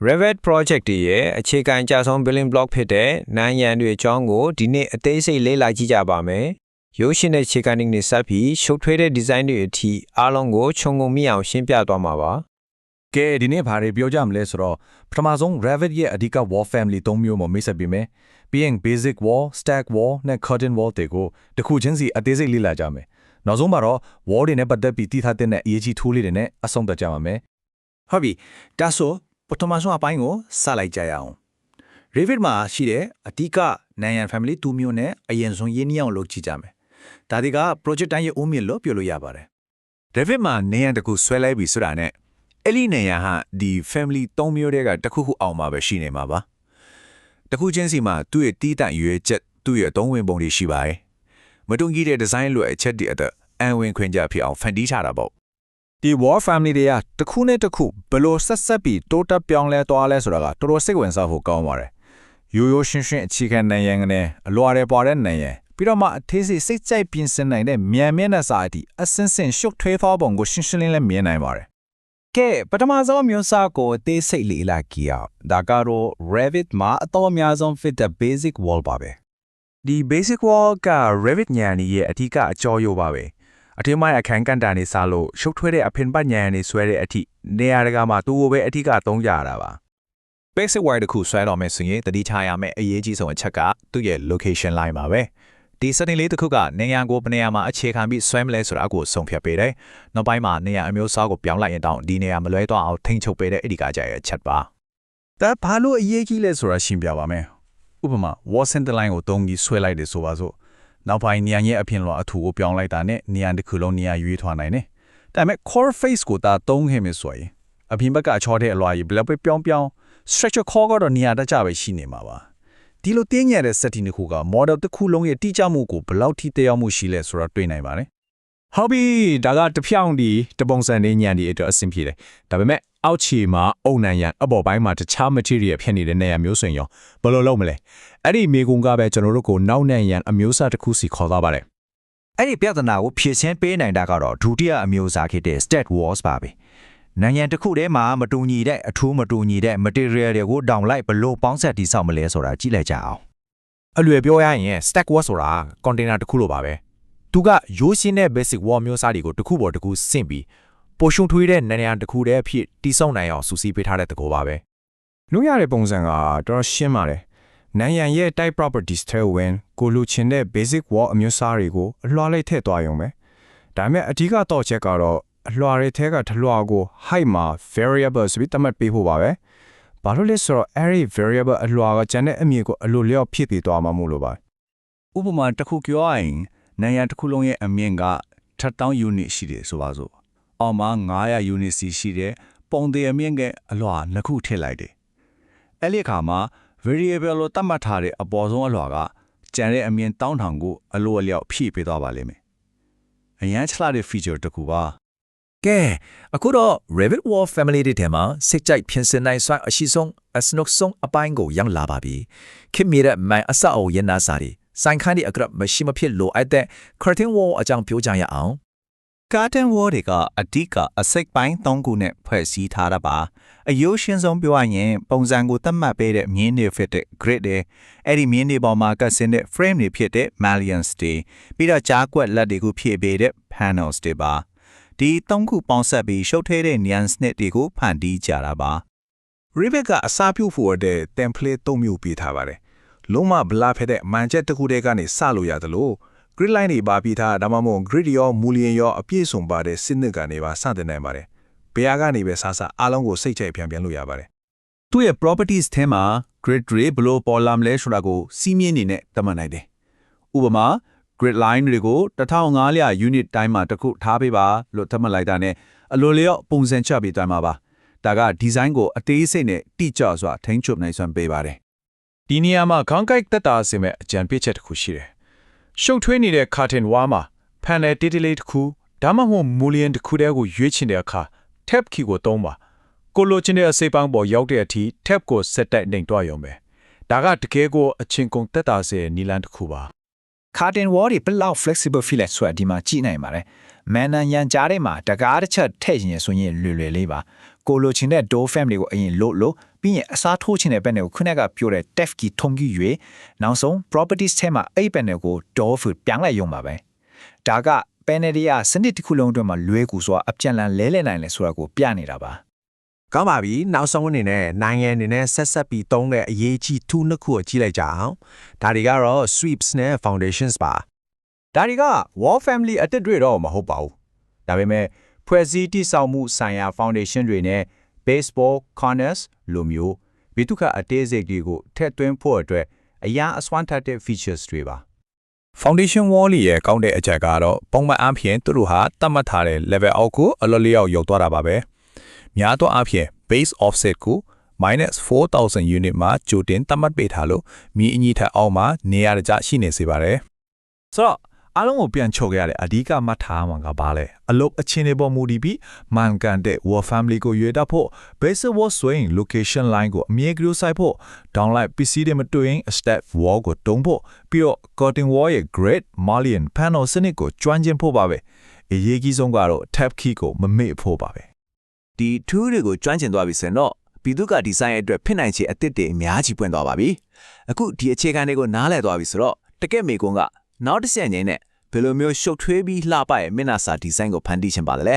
Revit project ရဲ့အခြေခံအကြဆုံး building block ဖြစ်တဲ့နန်းရံတွေအကြောင်းကိုဒီနေ့အသေးစိတ်လေ့လာကြည့်ကြပါမယ်။ရုပ်ရှင်တဲ့အခြေခံတွေစပြီးရှုပ်ထွေးတဲ့ design တွေအထိအားလုံးကိုခြုံငုံမိအောင်ရှင်းပြသွားမှာပါ။ကဲဒီနေ့ဘာတွေပြောကြမလဲဆိုတော့ပထမဆုံး Revit ရဲ့အဓိက wall family 3မျိုးကိုမိတ်ဆက်ပေးမယ်။ပြီးရင် basic wall, stack wall နဲ့ curtain wall တွေကိုတစ်ခုချင်းစီအသေးစိတ်လေ့လာကြမယ်။နောက်ဆုံးမှာတော့ wall တွေနဲ့ပတ်သက်ပြီးသိထားတဲ့အရေးကြီး tool လေးတွေနဲ့အဆုံးသတ်ကြပါမယ်။ဟုတ်ပြီ။ဒါဆိုပထမဆုံးအပိုင်းကိုစလိုက်ကြရအောင်။ Revit မှာရှိတဲ့အဓိကနန်းရံ family 2မျိုးနဲ့အရင်ဆုံးရင်းနှီးအောင်လုပ်ကြည့်ကြမယ်။ဒါတွေက project တိုင်းရဲ့အုံးမြစ်လို့ပြောလို့ရပါတယ်။ Revit မှာနန်းရံတစ်ခုဆွဲလိုက်ပြီဆိုတာနဲ့အဲ့ဒီနန်းရံဟာဒီ family 3မျိုးတည်းကတစ်ခုခုအောင်မှာပဲရှိနေမှာပါ။တစ်ခုချင်းစီမှာသူ့ရဲ့တီးတန့်ရွေးချက်သူ့ရဲ့အသုံးဝင်ပုံတွေရှိပါတယ်။မတူညီတဲ့ design လိုအချက်တွေအတွက်အံဝင်ခွင့်ကြဖြစ်အောင်ဖန်တီးထားတာပေါ့ဒီ wall family တွေကတစ်ခုနဲ့တစ်ခုဘယ်လိုဆက်ပြီးတိုးတက်ပြောင်းလဲသွားလဲဆိုတာကတော်တော်စိတ်ဝင်စားဖို့ကောင်းပါတယ်။ရိုးရိုးရှင်းရှင်းအခြေခံနံရံနဲ့အလွာတွေပေါ်တဲ့နံရံပြီးတော့မှအသေးစိတ်စိတ်ကြိုက်ပြင်ဆင်နိုင်တဲ့မြန်မျက်နှာစာအထိအစင်းစင်ရှုပ်ထွေးသောပုံကိုရှင်းရှင်းလင်းလင်းမြင်နိုင်ပါတယ်။ကဲပထမဆုံးမျိုးစားကိုအသေးစိတ်လေ့လာကြည့်အောင်။ဒါကတော့ Revit မှာအတော့အများဆုံး fit the basic wall ပါပဲ။ဒီ basic wall က Revit ညံရဲ့အထူးအကြောရုပ်ပါပဲ။အထင်မှအခန်းကန်တာနေစားလို့ရှုပ်ထွေးတဲ့အဖင်ပတ်ညံနေဆွဲတဲ့အထိနေရာတကာမှာသူ့ကိုပဲအထူးသုံးကြရတာပါ။ basic wire တခုဆွဲတော့မယ်ဆိုရင်တတိထားရမယ့်အရေးကြီးဆုံးအချက်ကသူ့ရဲ့ location line ပါပဲ။ဒီ setting လေးတစ်ခုကနေရာကိုဘယ်နေရာမှာအခြေခံပြီးဆွဲမလဲဆိုတာကိုဆုံးဖြတ်ပေးတယ်။နောက်ပိုင်းမှာနေရာအမျိုးအစားကိုပြောင်းလိုက်ရင်တောင်ဒီနေရာမလွဲသွားအောင်ထိန်းချုပ်ပေးတဲ့အဓိကကြရဲ့အချက်ပါ။ဒါဘာလို့အရေးကြီးလဲဆိုတာရှင်းပြပါမယ်။ဥပမာ wall center line ကိုသုံးပြီးဆွဲလိုက်တယ်ဆိုပါစို့နောက်ပိုင်းနေရာရဲ့အပြင်လွှာအထူကိုပြောင်းလိုက်တာနဲ့နေရာတစ်ခုလုံးနေရာရွေးထွားနိုင်တယ်။ဒါပေမဲ့ core face ကိုဒါသုံးခဲ့မယ်ဆိုရင်အပြင်ဘက်ကချောတဲ့အလွှာကြီးဘယ်လောက်ပဲပြောင်း structure core ကတော့နေရာတကျပဲရှိနေမှာပါ။ဒီလိုတင်းညံတဲ့ setting တစ်ခုက model တစ်ခုလုံးရဲ့တိကျမှုကိုဘယ်လောက်ထိတည်ရောက်မှုရှိလဲဆိုတာတွေ့နိုင်ပါတယ်။ဟုတ်ပြီဒါကတဖြောင်းဒီတပုံစံလေးညံဒီအတွက်အဆင်ပြေတယ်။ဒါပေမဲ့အောက်ခြေမှာအုံနံရံအပေါ်ပိုင်းမှာတခြား material ဖြစ်နေတဲ့နေရာမျိုးဆိုရင်ရောဘယ်လိုလုပ်မလဲအဲ့ဒီမေကွန်ကပဲကျွန်တော်တို့ကိုနောက်နံရံအမျိုးအစားတစ်ခုစီခေါ်သွားပါတယ်အဲ့ဒီပြဿနာကိုဖြေရှင်းပေးနိုင်တာကတော့ဒုတိယအမျိုးအစားဖြစ်တဲ့ stack walls ပါပဲနံရံတစ်ခုထဲမှာမတူညီတဲ့အထူးမတူညီတဲ့ material တွေကိုတောင်လိုက်ဘလို့ပေါင်းဆက်တည်ဆောက်မလဲဆိုတာကြည့်လိုက်ကြအောင်အလွယ်ပြောရရင် stack wall ဆိုတာ container တစ်ခုလိုပါပဲသူကရိုးရှင်းတဲ့ basic wall မျိုးစားတွေကိုတစ်ခုပေါ်တစ်ခုဆင့်ပြီးပိုရှုံထွေးတဲ့နံရံတစ်ခုတည်းအဖြစ်တိစောက်နိုင်အောင်စူးစီးပေးထားတဲ့သဘောပါပဲလုပ်ရတဲ့ပုံစံကတော်တော်ရှင်းပါတယ်နံရံရဲ့ type properties ထဲဝင်ကိုလိုချင်တဲ့ basic wall အမျိုးအစားတွေကိုအလွှာလိုက်ထည့်သွားရုံပဲဒါပေမဲ့အဓိကတော့ချက်ကတော့အလွှာတွေထဲကထလွှာကို height မှာ variable ဆိုပြီးသတ်မှတ်ပေးဖို့ပါပဲဘာလို့လဲဆိုတော့အဲ့ဒီ variable အလွှာကကျန်တဲ့အမြင့်ကိုအလိုလျောက်ဖြစ်ပြီးသွားမှာမို့လို့ပါဥပမာတစ်ခုပြောရရင်နံရံတစ်ခုလုံးရဲ့အမြင့်က1000 unit ရှိတယ်ဆိုပါစို့အောက်မှာ900 unit စီရှိတဲ့ပုံသေးအမြင့်ကအလွှာနှစ်ခုထည့်လိုက်တယ်အဲ့ဒီအခါမှာ variable လို့သတ်မှတ်ထားတဲ့အပေါ်ဆုံးအလွှာကကျန်တဲ့အမြင့်1000ကိုအလိုအလျောက်ဖြည့်ပေးသွားပါလိမ့်မယ်အရန်ချလာတဲ့ feature တစ်ခုပါကဲအခုတော့ Revit wall family တွေထဲမှာစိတ်ကြိုက်ပြင်ဆင်နိုင်စွမ်းအရှိဆုံးအစနုတ်ဆုံးအပိုင်းကိုရောက်လာပါပြီခင်မီတဲ့မိုင်အဆောက်အဦရနာစာတွေစိုင်ခန်းဒီအကရမရှိမဖြစ်လိုအပ်တဲ့ curtain wall အကြောင်းပြောကြရအောင်curtain wall တွေကအဓိကအစိတ်ပိုင်း3ခုနဲ့ဖွဲ့စည်းထားတာပါအယိုးရှင်းဆုံးပြောရရင်ပုံစံကိုသတ်မှတ်ပေးတဲ့မြင်းတွေဖြစ်တဲ့ grid တွေအဲ့ဒီမြင်းတွေပေါ်မှာကတ်ဆင်းတဲ့ frame တွေဖြစ်တဲ့ mullions တွေပြီးတော့ကြားကွက်လက်တွေကိုဖြည့်ပေးတဲ့ panels တွေပါဒီ3ခုပေါင်းစပ်ပြီးရှုပ်ထွေးတဲ့ nuance တွေကိုဖန်တီးကြတာပါ Revit ကအစားပြုဖို့တဲ့ template 3မျိုးပေးထားပါတယ်လုံးဝဘလာဖက်တဲ့မှန်ချက်တစ်ခုတည်းကနေစလို့ရတယ်လို့ grid line တွေပါပြီးသားဒါမှမဟုတ် grid ရော mullion ရောအပြည့်စုံပါတဲ့စနစ်ကနေပါစတင်နိုင်ပါတယ်ဘယ်ကနေပဲစအားလုံးကိုစိတ်ကြိုက်ပြန်လို့ရပါတယ်သူ့ရဲ့ properties ထဲမှာ grid တွေဘလို့ပေါ်လာမလဲဆိုတာကိုစီးမြင့်နေနဲ့သတ်မှတ်နိုင်တယ်ဥပမာ grid line တွေကို1500 unit တိုင်းမှာတစ်ခုထားပေးပါလို့သတ်မှတ်လိုက်တာနဲ့အလိုလျောက်ပုံစံချပြီးတိုင်းမှာပါဒါက design ကိုအသေးစိတ်နဲ့တိကျစွာထိန်းချုပ်နိုင်စွမ်းပေးပါတယ်ဒီနေရာမှာခေါင်းကိုက်တက်တာစင်မဲ့အကြံပေးချက်တစ်ခုရှိတယ်ရှုပ်ထွေးနေတဲ့ curtain wall မှာ panel တိတိလေးတစ်ခုဒါမှမဟုတ် mullion တစ်ခုတည်းကိုရွေးချင်တဲ့အခါ tab key ကိုသုံးပါကိုလိုချင်တဲ့အစိပ်ပိုင်းပေါ်ရောက်တဲ့အထိ tab ကိုဆက်တိုက်နှိမ်တွားရုံပဲဒါကတကယ်ကိုအချင်းကုန်တက်တာစင်နီလန်တစ်ခုပါ curtain wall တွေဘယ်လောက် flexible ဖြစ်လဲဆိုတာဒီမှာကြည့်နိုင်ပါတယ်မန်နန်ရန်ကြားထဲမှာတကားတစ်ချက်ထည့်ရင်ဆိုရင်လွယ်လွယ်လေးပါကိုလိုချင်တဲ့ door frame တွေကိုအရင်လို့ ပြီးရင်အစားထိုးချင်တဲ့ panel ကိုခုနကပြောတဲ့ tab key ထုံးကြည့်၍နောက်ဆုံး properties ထဲမှာအဲ့ panel ကို default ပြောင်းလိုက်ရုံပါပဲဒါက panel တွေကစနစ်တစ်ခုလုံးအတွက်မှာလွဲကူစွာအပြန်လန်လဲလှယ်နိုင်လဲဆိုတာကိုပြနေတာပါ ကောင်းပါပြီနောက်ဆုံးအနေနဲ့နိုင်ငံအနေနဲ့ဆက်ဆက်ပြီးသုံးတဲ့အရေးကြီး tool နှစ်ခုကိုကြည့်လိုက်ကြအောင်ဒါတွေကတော့ sweeps နဲ့ foundations ပါဒါတွေက wall family အတစ်တွေတော့မဟုတ်ပါဘူးဒါပေမဲ့ဖွဲ့စည်းတည်ဆောက်မှုဆိုင်ရာ foundation တွေနဲ့ baseball corners လိုမျိုးဘီတုခအသေးစိတ်တွေကိုထည့်သွင်းဖို့အတွက်အရာအစွမ်းထက်တဲ့ features တွေပါ foundation wall ရဲ့ကောင်းတဲ့အချက်ကတော့ပုံမှန်အားဖြင့်သူတို့ဟာတတ်မှတ်ထားတဲ့ level အောက်ကိုအလော်လျောက်ရောက်သွားတာပါပဲများသောအားဖြင့် base offset ကို -4000 unit မှာကြိုတင်သတ်မှတ်ပေးထားလို့မြေအညီထက်အောက်မှာနေရာကျရှိနေစေပါတယ်ဆိုတော့အားလုံးကိုပြန်ချုပ်ခဲ့ရတဲ့အဓိကမှတ်ထားမှာကဘာလဲအလုပ်အချင်းတွေပေါ်မူတည်ပြီးမှန်ကန်တဲ့ wall family ကိုရွေးတတ်ဖို့ basic wall ဆိုရင် location line ကိုအမြဲကလေးစိုက်ဖို့ downlight PC တွေမတွေ့ရင် step wall ကိုတုံးဖို့ပြီးတော့ curtain wall ရဲ့ grade mullion panel စနစ်ကိုကျွမ်းကျင်ဖို့ပါပဲအရေးကြီးဆုံးကတော့ tab key ကိုမမေ့ဖို့ပါပဲဒီ tool တွေကိုကျွမ်းကျင်သွားပြီဆိုရင်တော့ပြည်သူကဒီဇိုင်းအတွက်ဖြစ်နိုင်ခြေအသစ်တွေအများကြီးပွင့်သွားပါပြီအခုဒီအခြေခံတွေကိုနားလည်သွားပြီဆိုတော့တကယ့်မေကွန်ကနောက်တစ်ဆက်ငိမ့်နဲ့ဘယ်လိုမျိုးရှုပ်ထွေးပြီးလှပရဲ့မျက်နှာစာဒီဇိုင်းကိုဖန်တီးချင်ပါလဲ